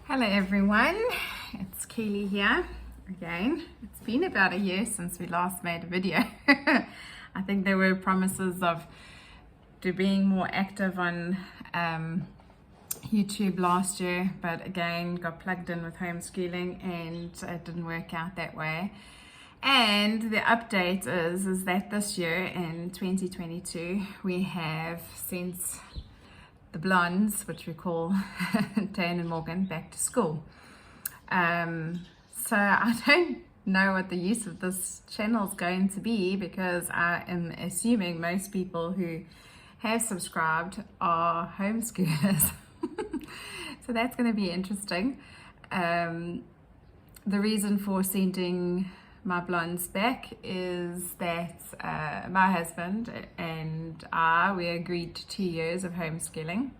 Hello everyone, it's Keely here again. It's been about a year since we last made a video. I think there were promises of being more active on YouTube last year, but again got plugged in with homeschooling and it didn't work out that way. And the update is that this year in 2022 we have sent the blondes, which we call Dane and Morgan, back to school. So I don't know what the use of this channel is going to be, because I am assuming most people who have subscribed are homeschoolers. So that's going to be interesting. The reason for sending my blondes back is that my husband and we agreed to 2 years of homeschooling,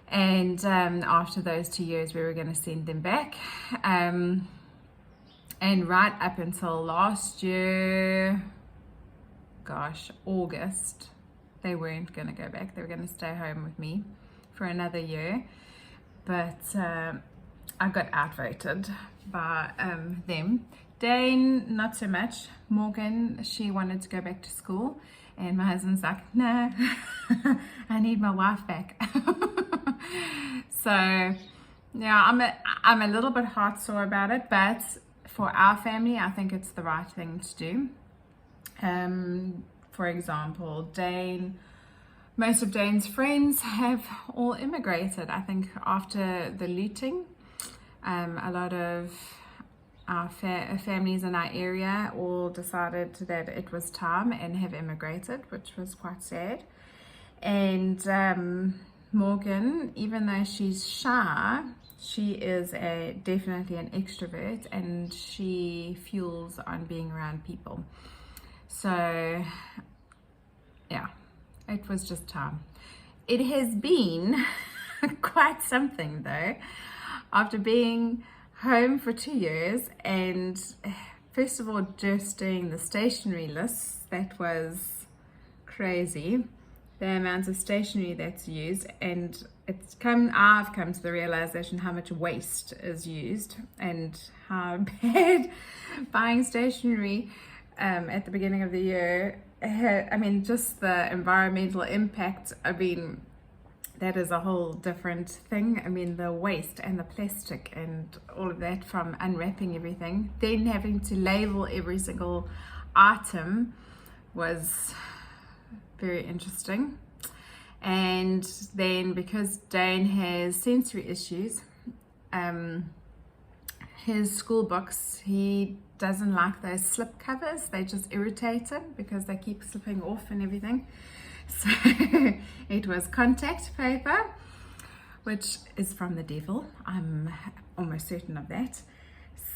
and after those 2 years we were going to send them back, and right up until last year, August, they weren't going to go back. They were going to stay home with me for another year, but I got outvoted by them. Dane, not so much. Morgan, she wanted to go back to school, and my husband's like, no, I need my wife back. So yeah, I'm a little bit heart sore about it, but for our family I think it's the right thing to do. For example, most of Dane's friends have all immigrated. I think after the looting, a lot of our families in our area all decided that it was time and have immigrated, which was quite sad. And Morgan, even though she's shy, she is definitely an extrovert, and she fuels on being around people. So yeah, it was just time. It has been quite something though, after being home for 2 years, and first of all just doing the stationery lists. That was crazy, the amount of stationery that's used, and I've come to the realization how much waste is used and how bad buying stationery at the beginning of the year, just the environmental impact. That is a whole different thing. The waste and the plastic and all of that from unwrapping everything, then having to label every single item was very interesting. And then because Dane has sensory issues, his school books, he doesn't like those slip covers. They just irritate him because they keep slipping off and everything. So it was contact paper, which is from the devil. I'm almost certain of that.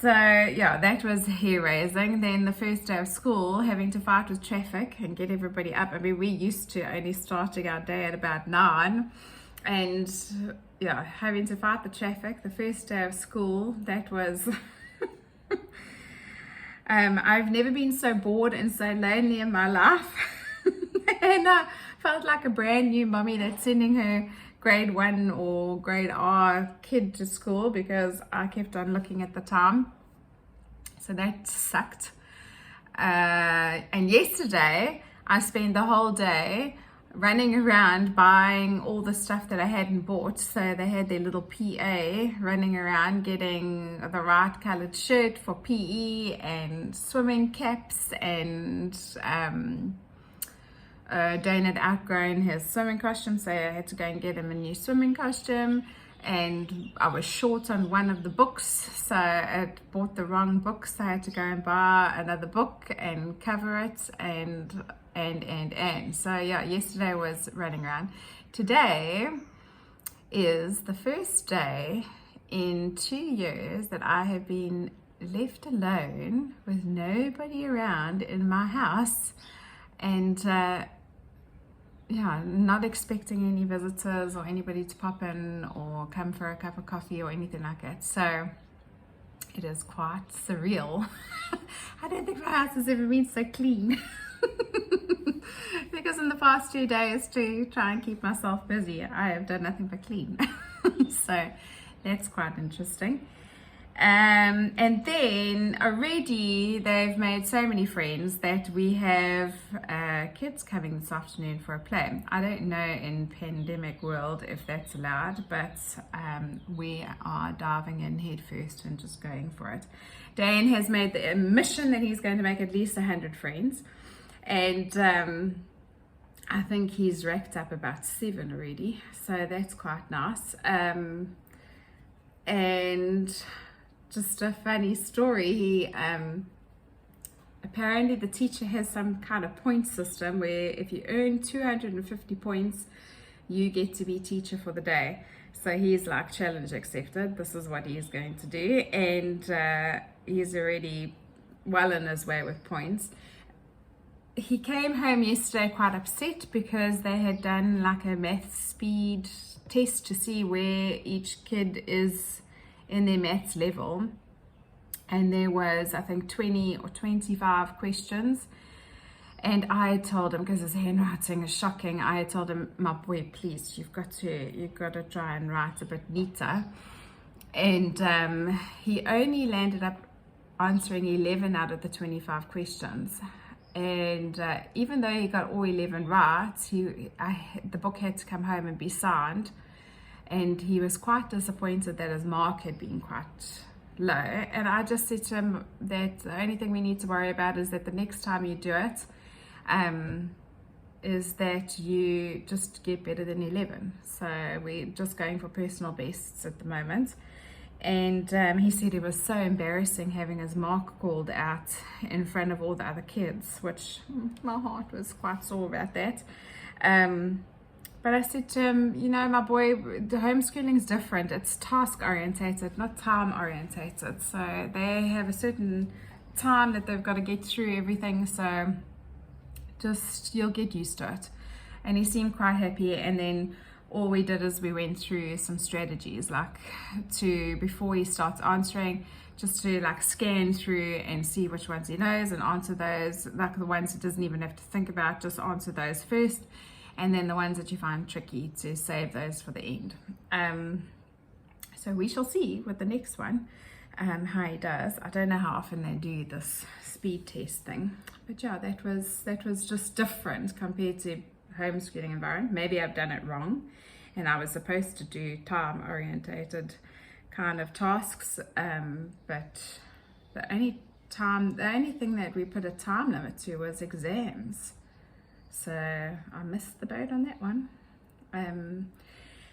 So yeah, that was hair raising. Then the first day of school, having to fight with traffic and get everybody up. We used to only starting our day at about 9, and yeah, having to fight the traffic the first day of school, that was I've never been so bored and so lonely in my life. And I felt like a brand new mommy that's sending her grade 1 or grade R kid to school, because I kept on looking at the time. So that sucked. And yesterday I spent the whole day running around buying all the stuff that I hadn't bought. So they had their little PA running around getting the right colored shirt for PE and swimming caps, and Dane had outgrown his swimming costume, so I had to go and get him a new swimming costume. And I was short on one of the books, so I bought the wrong book, so I had to go and buy another book and cover it, and so yeah, yesterday was running around. Today is the first day in 2 years that I have been left alone with nobody around in my house, and not expecting any visitors or anybody to pop in or come for a cup of coffee or anything like that. So it is quite surreal. I don't think my house has ever been so clean. Because in the past 2 days, to try and keep myself busy, I have done nothing but clean. So That's quite interesting. And then already they've made so many friends that we have kids coming this afternoon for a play. I don't know in pandemic world if that's allowed, but we are diving in head first and just going for it. Dane has made the mission that he's going to make at least 100 friends, and I think he's racked up about 7 already, so that's quite nice. And just a funny story, he apparently the teacher has some kind of point system where if you earn 250 points you get to be teacher for the day. So he's like, challenge accepted, this is what he's going to do, and he's already well in his way with points. He came home yesterday quite upset because they had done like a math speed test to see where each kid is in their maths level, and there was, I think, 20 or 25 questions, and I told him, because his handwriting is shocking, I told him, my boy, please, you've got to try and write a bit neater. And he only landed up answering 11 out of the 25 questions, and even though he got all 11 right, the book had to come home and be signed. And he was quite disappointed that his mark had been quite low. And I just said to him that the only thing we need to worry about is that the next time you do it, is that you just get better than 11. So we're just going for personal bests at the moment. And he said it was so embarrassing having his mark called out in front of all the other kids, which my heart was quite sore about that. But I said to him, you know, my boy, the homeschooling is different. It's task orientated, not time orientated. So they have a certain time that they've got to get through everything. So just, you'll get used to it. And he seemed quite happy. And then all we did is we went through some strategies, like before he starts answering, just to like scan through and see which ones he knows and answer those, like the ones he doesn't even have to think about, just answer those first. And then the ones that you find tricky, to save those for the end. So we shall see with the next one how he does. I don't know how often they do this speed test thing, but yeah, that was just different compared to homeschooling environment. Maybe I've done it wrong, and I was supposed to do time orientated kind of tasks, but the only thing that we put a time limit to was exams. So I missed the boat on that one.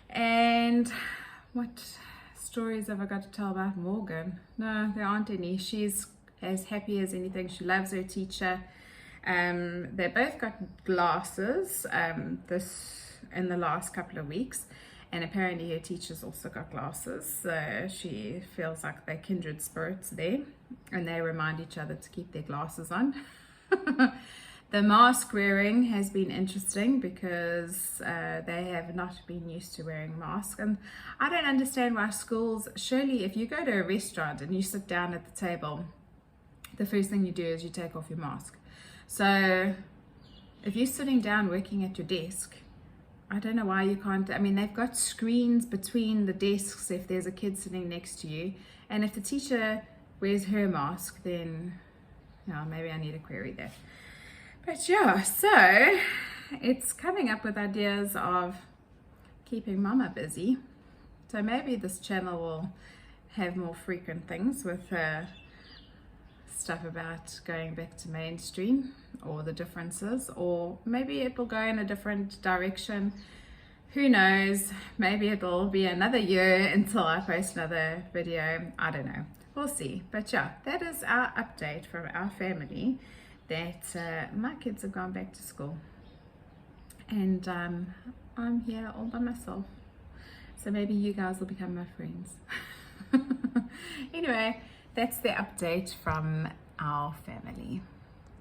And what stories have I got to tell about Morgan? No, there aren't any. She's as happy as anything. She loves her teacher. They both got glasses in the last couple of weeks, and apparently her teachers also got glasses. So she feels like they're kindred spirits there, and they remind each other to keep their glasses on. The mask wearing has been interesting because they have not been used to wearing masks. And I don't understand why schools, surely if you go to a restaurant and you sit down at the table, the first thing you do is you take off your mask. So if you're sitting down working at your desk, I don't know why you can't. I mean, they've got screens between the desks if there's a kid sitting next to you. And if the teacher wears her mask, then maybe I need to query that. But yeah, so it's coming up with ideas of keeping mama busy. So maybe this channel will have more frequent things with stuff about going back to mainstream, or the differences, or maybe it will go in a different direction. Who knows? Maybe it'll be another year until I post another video. I don't know. We'll see. But yeah, that is our update from our family, that my kids have gone back to school, and I'm here all by myself. So maybe you guys will become my friends. Anyway, that's the update from our family.